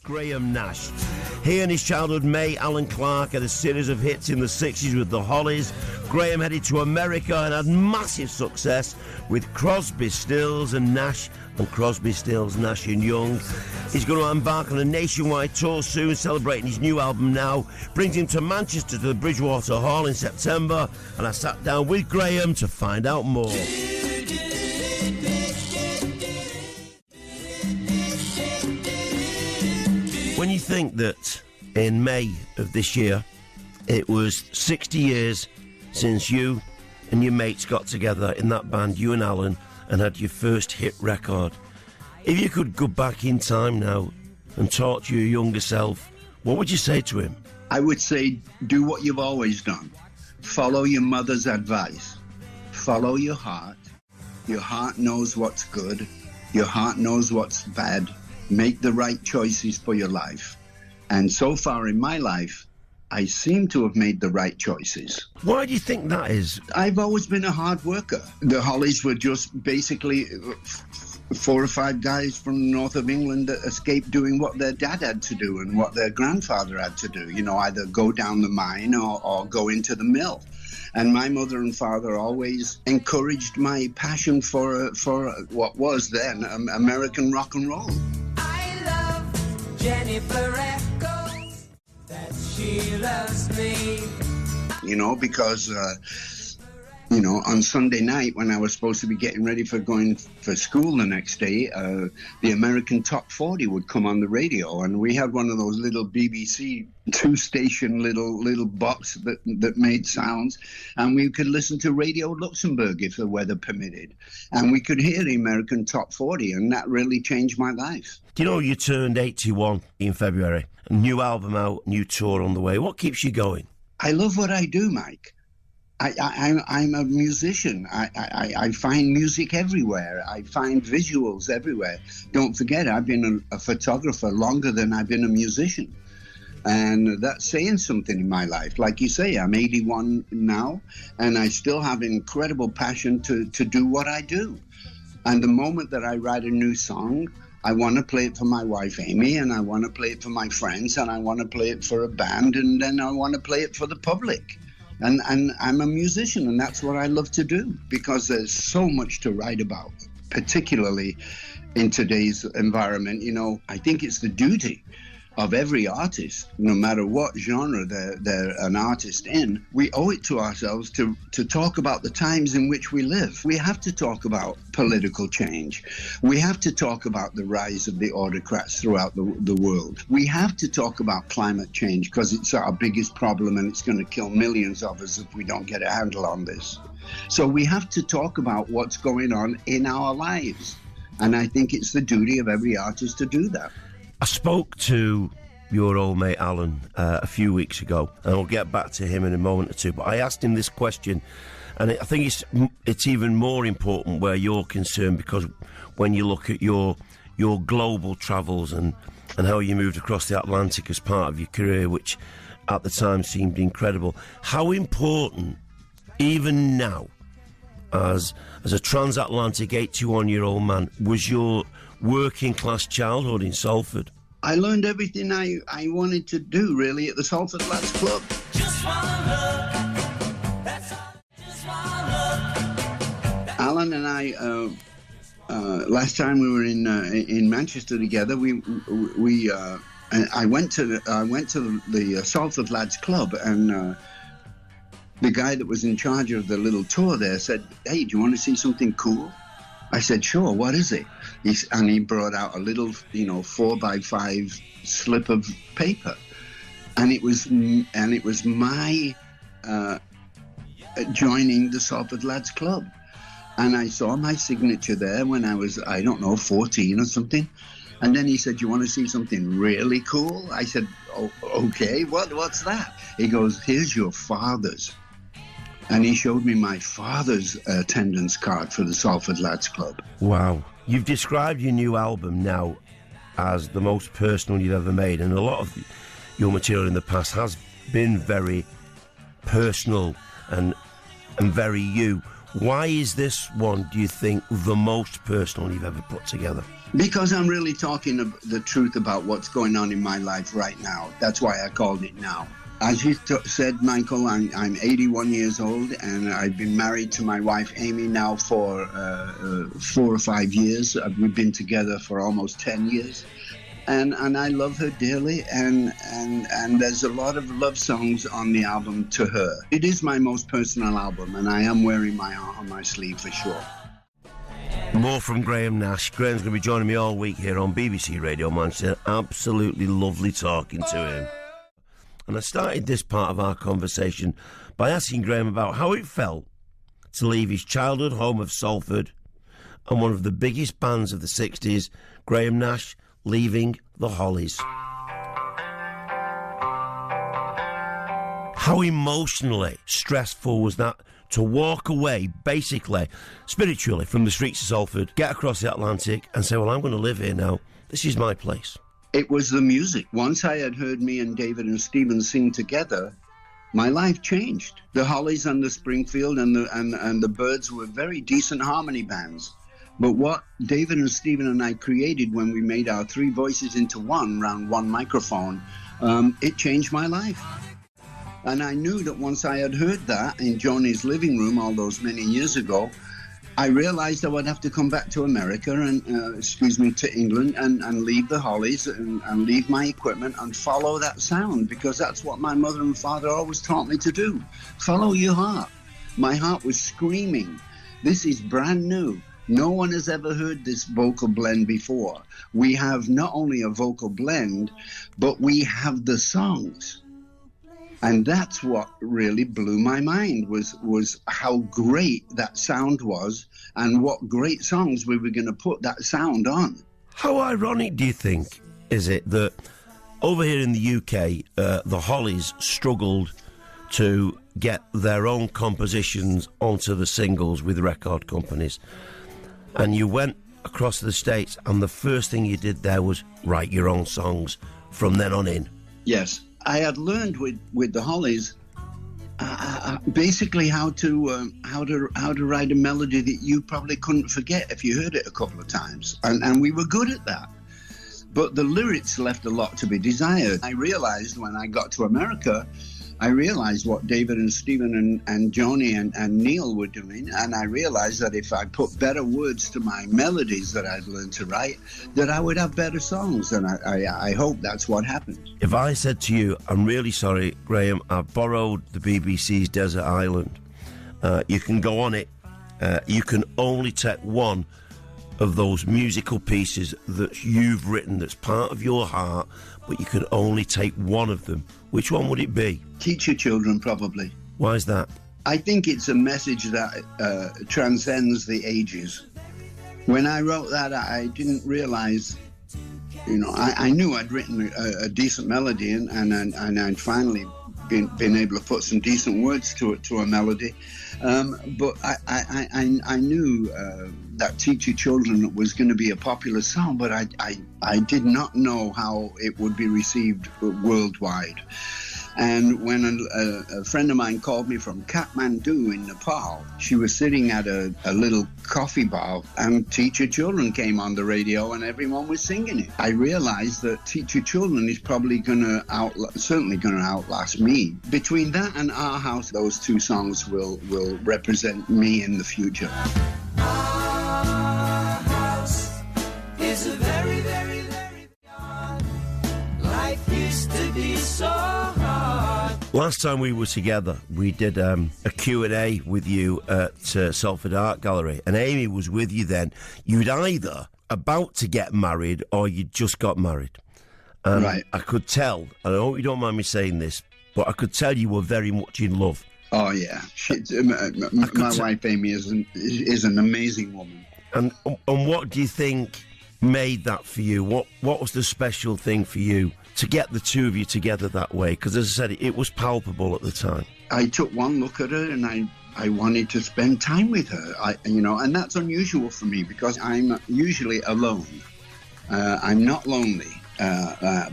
Graham Nash. He and his childhood mate Alan Clarke had a series of hits in the 60s with the Hollies. Graham headed to America and had massive success with Crosby, Stills and Nash, and Crosby, Stills, Nash and Young. He's going to embark on a nationwide tour soon, celebrating his new album Now. Brings him to Manchester to the Bridgewater Hall in September, and I sat down with Graham to find out more. When you think that in May of this year, it was 60 years since you and your mates got together in that band, you and Alan, and had your first hit record. If you could go back in time now and talk to your younger self, what would you say to him? I would say, do what you've always done. Follow your mother's advice. Follow your heart. Your heart knows what's good. Your heart knows what's bad. Make the right choices for your life. And so far in my life, I seem to have made the right choices. Why do you think that is? I've always been a hard worker. The Hollies were just basically 4 or 5 guys from the north of England that escaped doing what their dad had to do and what their grandfather had to do. You know, either go down the mine or go into the mill. And my mother and father always encouraged my passion for what was then American rock and roll. Jennifer echoes that she loves me. You know, because, on Sunday night when I was supposed to be getting ready for going for school the next day, the American Top 40 would come on the radio. And we had one of those little BBC 2-station little box that made sounds. And we could listen to Radio Luxembourg if the weather permitted. And we could hear the American Top 40. And that really changed my life. Do you know you turned 81 in February? A new album out, new tour on the way. What keeps you going? I love what I do, Mike. I'm a musician. I find music everywhere. I find visuals everywhere. Don't forget, I've been a photographer longer than I've been a musician. And that's saying something in my life. Like you say, I'm 81 now, and I still have incredible passion to do what I do. And the moment that I write a new song, I want to play it for my wife, Amy, and I want to play it for my friends, and I want to play it for a band, and then I want to play it for the public. And I'm a musician, and that's what I love to do, because there's so much to write about, particularly in today's environment. You know, I think it's the duty of every artist, no matter what genre they're an artist in. We owe it to ourselves to talk about the times in which we live. We have to talk about political change. We have to talk about the rise of the autocrats throughout the world. We have to talk about climate change, because it's our biggest problem and it's going to kill millions of us if we don't get a handle on this. So we have to talk about what's going on in our lives. And I think it's the duty of every artist to do that. I spoke to your old mate Alan a few weeks ago, and I'll get back to him in a moment or two, but I asked him this question, and I think it's even more important where you're concerned, because when you look at your global travels and how you moved across the Atlantic as part of your career, which at the time seemed incredible, how important, even now, as a transatlantic 81-year-old man, was your working class childhood in Salford? I learned everything I wanted to do, really, at the Salford Lads Club. Just one look, that's all. Just one look. Alan and I, last time we were in Manchester together, I went to the Salford Lads Club, and the guy that was in charge of the little tour there said, "Hey, do you want to see something cool?" I said, "Sure, what is it?" And he brought out a little, 4x5 slip of paper, and it was my joining the Salford Lads Club, and I saw my signature there when I was, 14 or something. And then he said, "You want to see something really cool?" I said, "Oh, okay. What's that?" He goes, "Here's your father's." And he showed me my father's attendance card for the Salford Lads Club. Wow. You've described your new album now as the most personal you've ever made, and a lot of your material in the past has been very personal and very you. Why is this one, do you think, the most personal you've ever put together? Because I'm really talking the truth about what's going on in my life right now. That's why I called it Now. As you said, Michael, I'm 81 years old, and I've been married to my wife, Amy, now for 4 or 5 years. We've been together for almost 10 years. And I love her dearly, and there's a lot of love songs on the album to her. It is my most personal album, and I am wearing my heart on my sleeve for sure. More from Graham Nash. Graham's going to be joining me all week here on BBC Radio Manchester. Absolutely lovely talking to him. And I started this part of our conversation by asking Graham about how it felt to leave his childhood home of Salford and one of the biggest bands of the 60s, Graham Nash, leaving the Hollies. How emotionally stressful was that to walk away, basically, spiritually, from the streets of Salford, get across the Atlantic and say, well, I'm going to live here now. This is my place. It was the music. Once I had heard me and David and Stephen sing together, my life changed. The Hollies and the Springfield and the Byrds were very decent harmony bands. But what David and Stephen and I created when we made our three voices into one around one microphone, it changed my life. And I knew that once I had heard that in Joni's living room all those many years ago, I realized I would have to come back to America and, to England and leave the Hollies and leave my equipment and follow that sound, because that's what my mother and father always taught me to do. Follow your heart. My heart was screaming, this is brand new. No one has ever heard this vocal blend before. We have not only a vocal blend, but we have the songs. And that's what really blew my mind, was how great that sound was and what great songs we were going to put that sound on. How ironic do you think is it that over here in the UK, the Hollies struggled to get their own compositions onto the singles with record companies, and you went across the States and the first thing you did there was write your own songs from then on in? Yes. I had learned with the Hollies basically how to write a melody that you probably couldn't forget if you heard it a couple of times, and we were good at that. But the lyrics left a lot to be desired. I realized when I got to America, I realized what David and Stephen and Joni and Neil were doing, and I realized that if I put better words to my melodies that I'd learned to write, that I would have better songs, and I hope that's what happened. If I said to you, I'm really sorry, Graham, I've borrowed the BBC's Desert Island, you can go on it, you can only take one of those musical pieces that you've written that's part of your heart, but you can only take one of them, which one would it be? Teach your children, probably. Why is that? I think it's a message that transcends the ages. When I wrote that, I didn't realize, I knew I'd written a decent melody, and I'd finally been able to put some decent words to a melody. But I knew that Teach Your Children was going to be a popular song, but I did not know how it would be received worldwide. And when a friend of mine called me from Kathmandu in Nepal, she was sitting at a little coffee bar, and Teach Your Children came on the radio and everyone was singing it. I realized that Teach Your Children is probably certainly going to outlast me. Between that and Our House, those two songs will represent me in the future. Our house is a very, very, very beyond. Life used to be so hard. Last time we were together, we did a Q&A with you at Salford Art Gallery, and Amy was with you then. You'd either about to get married or you'd just got married. Right. I could tell, and I hope you don't mind me saying this, but I could tell you were very much in love. Oh, yeah. My wife, Amy, is an amazing woman. And what do you think made that for you? What was the special thing for you to get the two of you together that way? Because, as I said, it was palpable at the time. I took one look at her and I wanted to spend time with her. And that's unusual for me because I'm usually alone. I'm not lonely.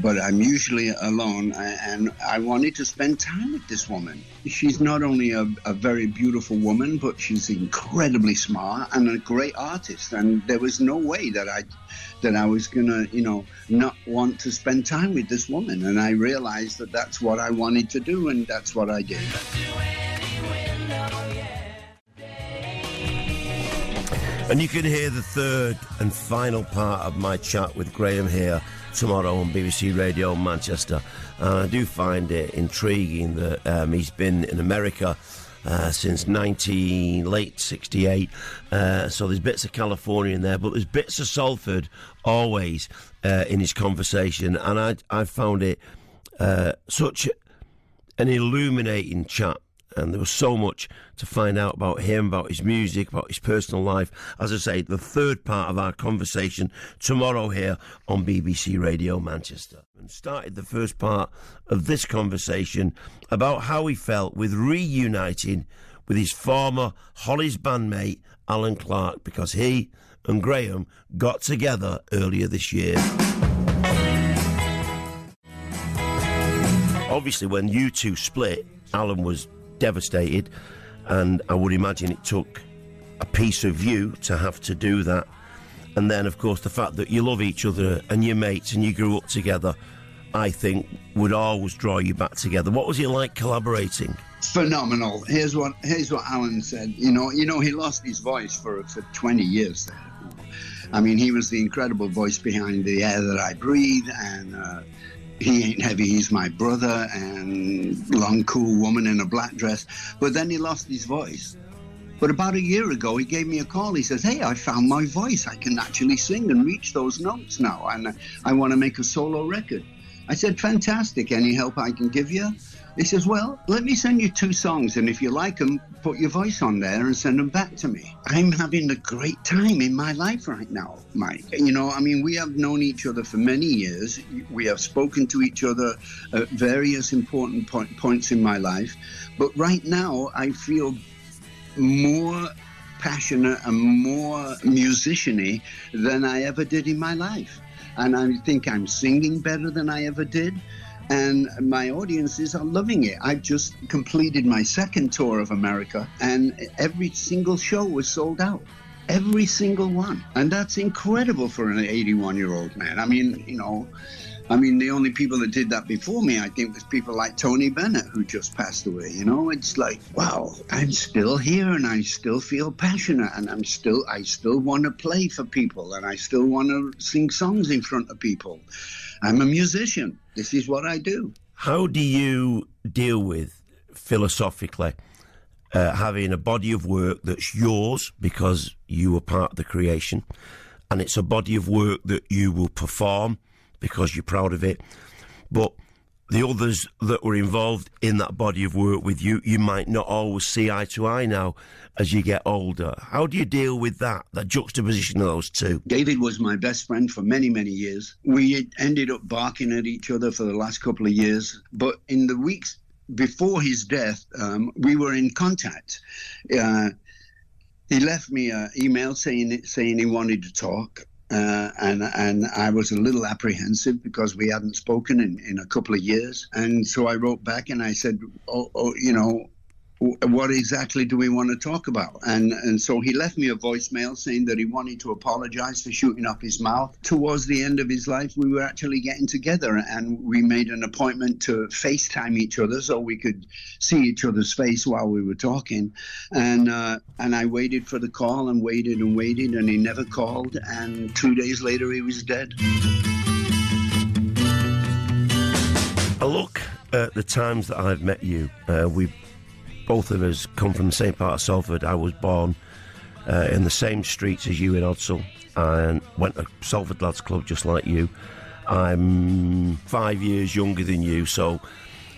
but I'm usually alone, and I wanted to spend time with this woman. She's not only a very beautiful woman, but she's incredibly smart and a great artist, and there was no way that I was gonna, not want to spend time with this woman, and I realized that that's what I wanted to do, and that's what I did. And you can hear the third and final part of my chat with Graham here tomorrow on BBC Radio Manchester. And I do find it intriguing that he's been in America since late 68. So there's bits of California in there, but there's bits of Salford always in his conversation. And I found it such an illuminating chat. And there was so much to find out about him, about his music, about his personal life. As I say, the third part of our conversation tomorrow here on BBC Radio Manchester. And started the first part of this conversation about how he felt with reuniting with his former Hollies bandmate, Alan Clarke, because he and Graham got together earlier this year. Obviously, when you two split, Alan was devastated, and I would imagine it took a piece of you to have to do that. And then, of course, the fact that you love each other and you're mates and you grew up together, I think, would always draw you back together. What was it like collaborating? Phenomenal. Here's what Alan said. He lost his voice for 20 years there. I mean, he was the incredible voice behind The Air That I Breathe, and He Ain't Heavy, He's My Brother, and Long Cool Woman in a Black Dress. But then he lost his voice. But about a year ago, he gave me a call. He says, hey, I found my voice. I can actually sing and reach those notes now, and I want to make a solo record. I said, fantastic. Any help I can give you? He says, well, let me send you 2 songs, and if you like them, put your voice on there and send them back to me. I'm having a great time in my life right now, Mike. We have known each other for many years. We have spoken to each other at various important points in my life. But right now, I feel more passionate and more musician-y than I ever did in my life. And I think I'm singing better than I ever did. And my audiences are loving it. I've just completed my 2nd tour of America, and every single show was sold out. Every single one. And that's incredible for an 81-year-old man. The only people that did that before me, I think, was people like Tony Bennett, who just passed away. It's like, wow, I'm still here, and I still feel passionate, and I still want to play for people, and I still want to sing songs in front of people. I'm a musician. This is what I do. How do you deal with, philosophically, having a body of work that's yours because you were part of the creation, and it's a body of work that you will perform because you're proud of it, but the others that were involved in that body of work with you, you might not always see eye to eye now as you get older. How do you deal with that juxtaposition of those two? David was my best friend for many, many years. We ended up barking at each other for the last couple of years, but in the weeks before his death, we were in contact. He left me an email saying he wanted to talk. And I was a little apprehensive because we hadn't spoken in a couple of years. And so I wrote back and I said, what exactly do we want to talk about? And so he left me a voicemail saying that he wanted to apologize for shooting up his mouth. Towards the end of his life, we were actually getting together, and we made an appointment to FaceTime each other so we could see each other's face while we were talking. And I waited for the call and waited, and he never called. And 2 days later, he was dead. I look at the times that I've met you. Both of us come from the same part of Salford. I was born in the same streets as you in Odsall and went to Salford Lads Club just like you. I'm 5 years younger than you, so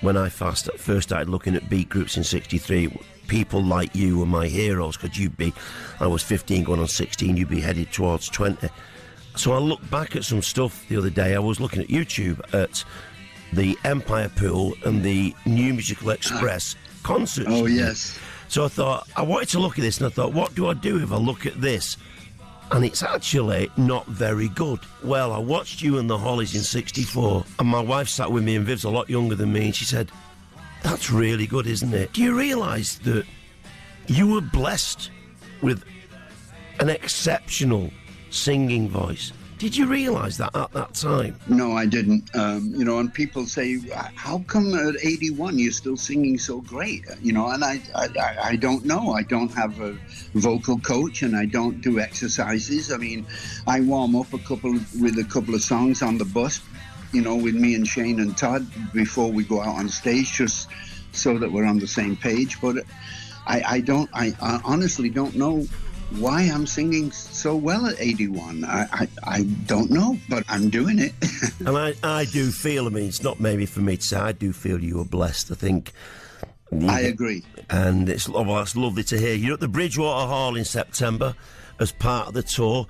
when I first started looking at beat groups in 63, people like you were my heroes, because I was 15 going on 16, you'd be headed towards 20. So I looked back at some stuff the other day. I was looking at YouTube at the Empire Pool and the New Musical Express concerts. Oh, yes. So I thought, I wanted to look at this, and I thought, what do I do if I look at this and it's actually not very good. Well, I watched you and the Hollies in '64, and my wife sat with me, and Viv's a lot younger than me, and she said, that's really good, isn't it? Do you realise that you were blessed with an exceptional singing voice? Did you realise that at that time? No, I didn't. And people say, how come at 81 you're still singing so great? And I don't know. I don't have a vocal coach, and I don't do exercises. I mean, I warm up with a couple of songs on the bus, with me and Shane and Todd before we go out on stage, just so that we're on the same page. But I honestly don't know why I'm singing so well at 81. I don't know, but I'm doing it. And I do feel, it's not maybe for me to say, I do feel you were blessed, I think. I agree. And it's lovely to hear. You're at the Bridgewater Hall in September as part of the tour.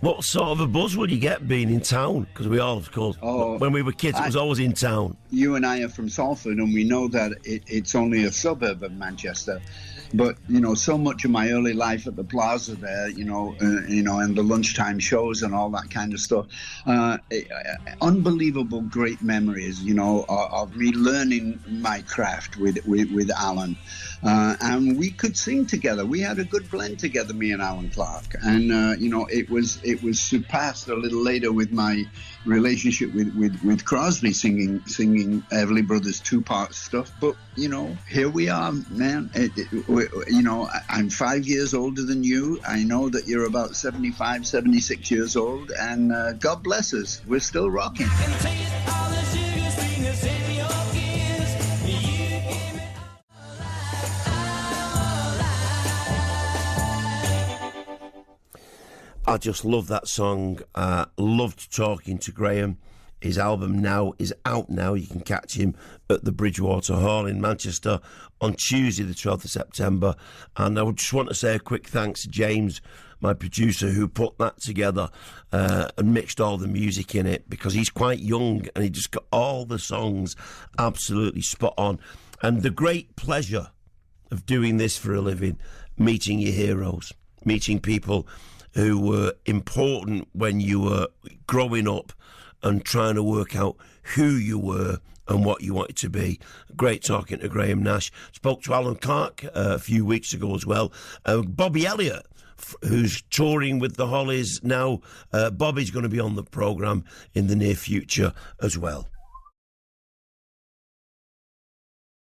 What sort of a buzz will you get being in town? Because we all, of course, when we were kids, it was always in town. You and I are from Salford, and we know that it's only a suburb of Manchester. But, so much of my early life at the Plaza there, and the lunchtime shows and all that kind of stuff, unbelievable great memories, of me learning my craft with Alan. And we could sing together. We had a good blend together, me and Alan Clarke. And, it was surpassed a little later with my relationship with Crosby singing Everly Brothers two-part stuff. But, here we are, man. I'm 5 years older than you. I know that you're about 75, 76 years old. And God bless us. We're still rocking. I just love that song. Loved talking to Graham. His album now is out now. You can catch him at the Bridgewater Hall in Manchester on Tuesday, the 12th of September. And I would just want to say a quick thanks to James, my producer, who put that together and mixed all the music in it, because he's quite young and he just got all the songs absolutely spot on. And the great pleasure of doing this for a living, meeting your heroes, meeting people who were important when you were growing up and trying to work out who you were and what you wanted to be. Great talking to Graham Nash. Spoke to Alan Clarke a few weeks ago as well. Bobby Elliott, who's touring with the Hollies now. Bobby's going to be on the programme in the near future as well.